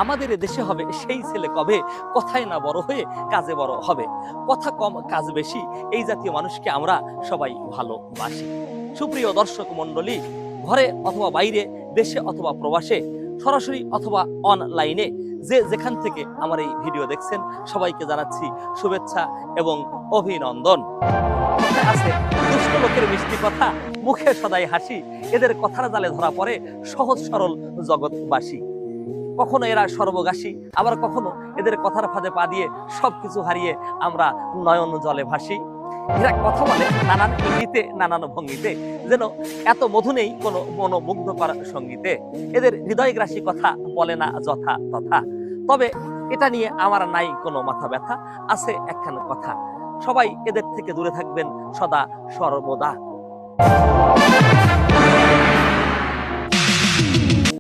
আমাদের দেশে হবে সেই ছেলে কবে, কথায় না বড় হয়ে কাজে বড় হবে। কথা কম কাজ বেশি, এই জাতীয় মানুষকে আমরা সবাই ভালোবাসি। সুপ্রিয় দর্শক মণ্ডলী, ঘরে অথবা বাইরে, দেশে অথবা প্রবাসে, সরাসরি অথবা অনলাইনে, যে যেখান থেকে আমার এই ভিডিও দেখছেন, সবাইকে জানাচ্ছি শুভেচ্ছা এবং অভিনন্দন। কথায় আছে, দুষ্ট লোকের মিষ্টি কথা, মুখে সদাই হাসি, এদের কথার জালে ধরা পড়ে সহজ সরল জগৎবাসী। কখনো এরা সর্বগাসী, আবার কখনো এদের কথার ফাঁদে পা দিয়ে সবকিছু হারিয়ে আমরা নয়ন জলে ভাসি। এরা কথা বলে নানান ইঙ্গিতে, নানান ভঙ্গিতে, যেন এত মধু নেই কোনো মনোমুগ্ধকর সঙ্গীতে। এদের হৃদয়গ্রাসী কথা বলে না যথা তথা। তবে এটা নিয়ে আমার নাই কোনো মাথা ব্যথা, আছে একখান কথা, সবাই এদের থেকে দূরে থাকবেন সদা সর্বদা।